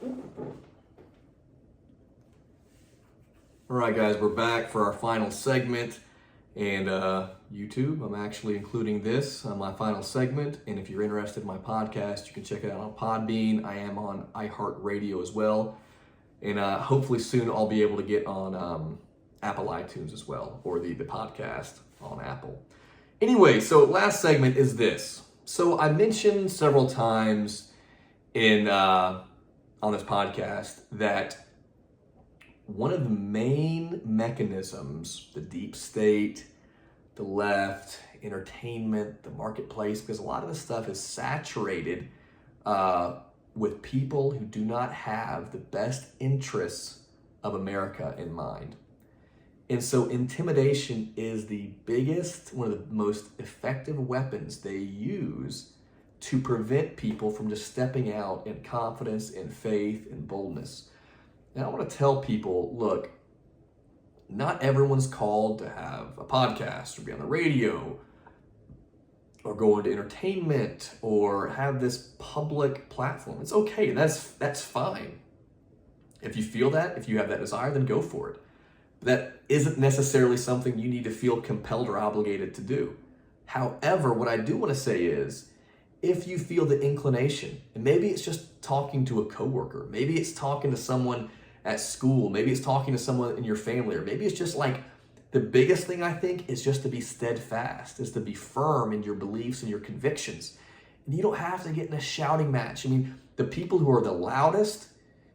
All right, guys, we're back for our final segment. And YouTube, I'm actually including this on my final segment. And if you're interested in my podcast, you can check it out on Podbean. I am on Iheart Radio as well. And hopefully soon I'll be able to get on Apple iTunes as well, or the podcast on Apple. Anyway, so last segment is this. So I mentioned several times on this podcast that one of the main mechanisms, the deep state, the left, entertainment, the marketplace, because a lot of this stuff is saturated with people who do not have the best interests of America in mind. And so intimidation is the biggest, one of the most effective weapons they use to prevent people from just stepping out in confidence, in faith, in boldness. And I want to tell people, look, not everyone's called to have a podcast or be on the radio or go into entertainment or have this public platform. It's okay. That's fine. If you feel that, if you have that desire, then go for it. But that isn't necessarily something you need to feel compelled or obligated to do. However, what I do want to say is, if you feel the inclination, and maybe it's just talking to a coworker, maybe it's talking to someone at school, maybe it's talking to someone in your family, or maybe it's just like, the biggest thing I think is just to be steadfast, is to be firm in your beliefs and your convictions. And you don't have to get in a shouting match. I mean, the people who are the loudest,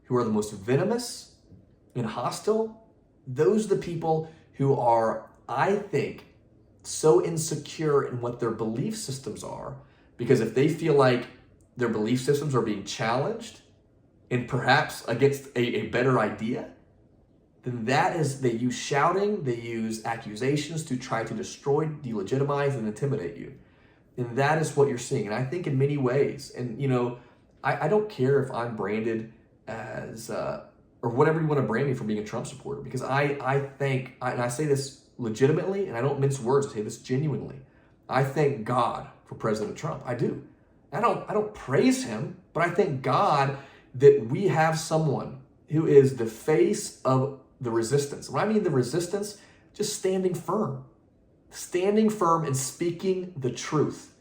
who are the most venomous and hostile, those are the people who are, I think, so insecure in what their belief systems are, because if they feel like their belief systems are being challenged and perhaps against a better idea, then they use shouting, they use accusations to try to destroy, delegitimize, and intimidate you. And that is what you're seeing. And I think in many ways, and I don't care if I'm branded as, or whatever you want to brand me for being a Trump supporter, because I think, and I say this legitimately, and I don't mince words, I say this genuinely, I thank God for President Trump. I do. I don't praise him, but I thank God that we have someone who is the face of the resistance. When I mean the resistance, just standing firm and speaking the truth.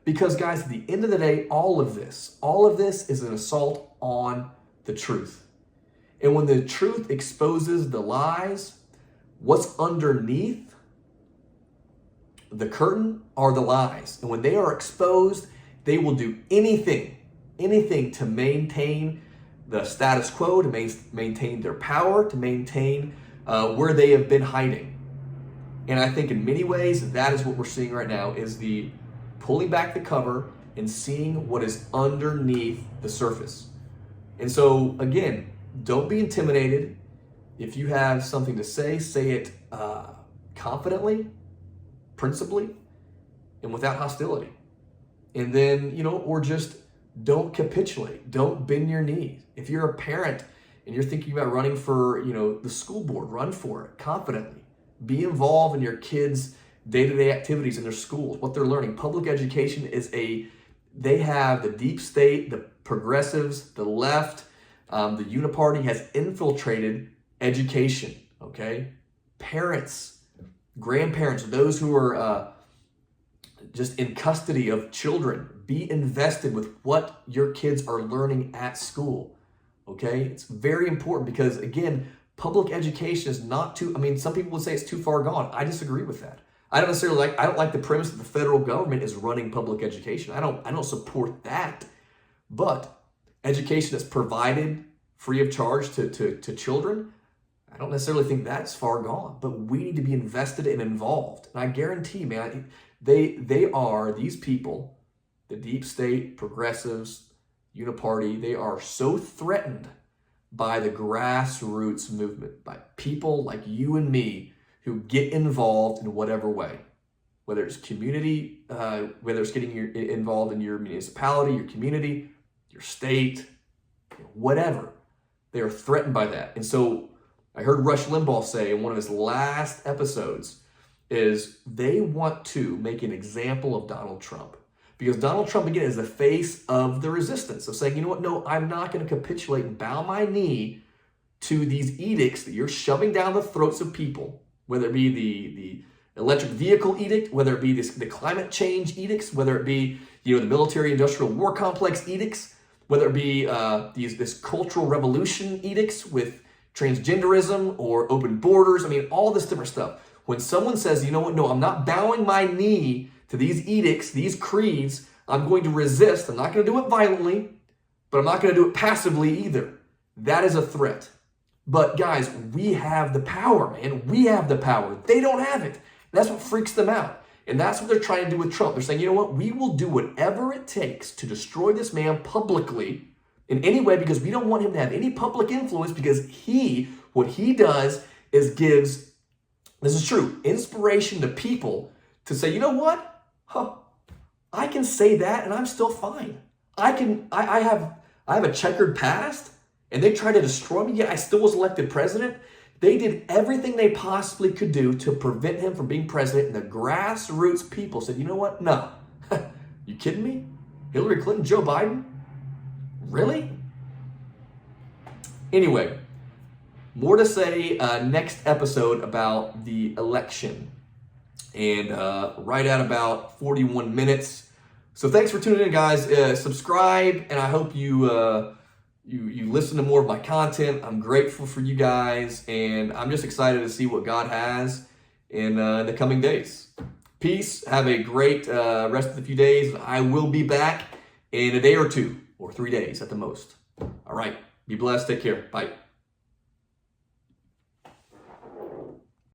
Because guys, at the end of the day, all of this is an assault on the truth. And when the truth exposes the lies, what's underneath the curtain are the lies. And when they are exposed, they will do anything to maintain the status quo, to maintain their power, to maintain where they have been hiding. And I think in many ways, that is what we're seeing right now, is the pulling back the cover and seeing what is underneath the surface. And so again, don't be intimidated. If you have something to say it confidently, principally, and without hostility. And then, or just don't capitulate. Don't bend your knees. If you're a parent and you're thinking about running for, the school board, run for it confidently. Be involved in your kids' day-to-day activities in their schools, what they're learning. Public education they have the deep state, the progressives, the left, the uniparty has infiltrated education, okay? Parents, grandparents, those who are just in custody of children, be invested with what your kids are learning at school, okay? It's very important because, again, public education is not some people would say it's too far gone. I disagree with that. I don't like the premise that the federal government is running public education. I don't support that. But education that's provided free of charge to children, I don't necessarily think that's far gone, but we need to be invested and involved. And I guarantee, man, they are, these people, the deep state, progressives, uniparty, they are so threatened by the grassroots movement, by people like you and me who get involved in whatever way, whether it's community, whether it's getting involved in your municipality, your community, your state, whatever. They are threatened by that. And so I heard Rush Limbaugh say in one of his last episodes is they want to make an example of Donald Trump. Because Donald Trump, again, is the face of the resistance. So saying, you know what, no, I'm not going to capitulate and bow my knee to these edicts that you're shoving down the throats of people, whether it be the electric vehicle edict, whether it be the climate change edicts, whether it be the military-industrial war complex edicts, whether it be this cultural revolution edicts with transgenderism or open borders. I mean, all this different stuff. When someone says, you know what, no, I'm not bowing my knee to these edicts, these creeds, I'm going to resist. I'm not going to do it violently, but I'm not going to do it passively either. That is a threat. But guys, we have the power, man. We have the power. They don't have it. That's what freaks them out. And that's what they're trying to do with Trump. They're saying, you know what, we will do whatever it takes to destroy this man publicly in any way because we don't want him to have any public influence because what he does is gives, this is true, inspiration to people to say, you know what? I can say that and I'm still fine. I have a checkered past and they tried to destroy me, yet I still was elected president. They did everything they possibly could do to prevent him from being president. And the grassroots people said, you know what? No. You kidding me? Hillary Clinton, Joe Biden? Really? Anyway, more to say next episode about the election. And right at about 41 minutes. So thanks for tuning in, guys. Subscribe, and I hope you listen to more of my content. I'm grateful for you guys, and I'm just excited to see what God has in the coming days. Peace. Have a great rest of the few days. I will be back in a day or two, or 3 days at the most. All right. Be blessed. Take care. Bye.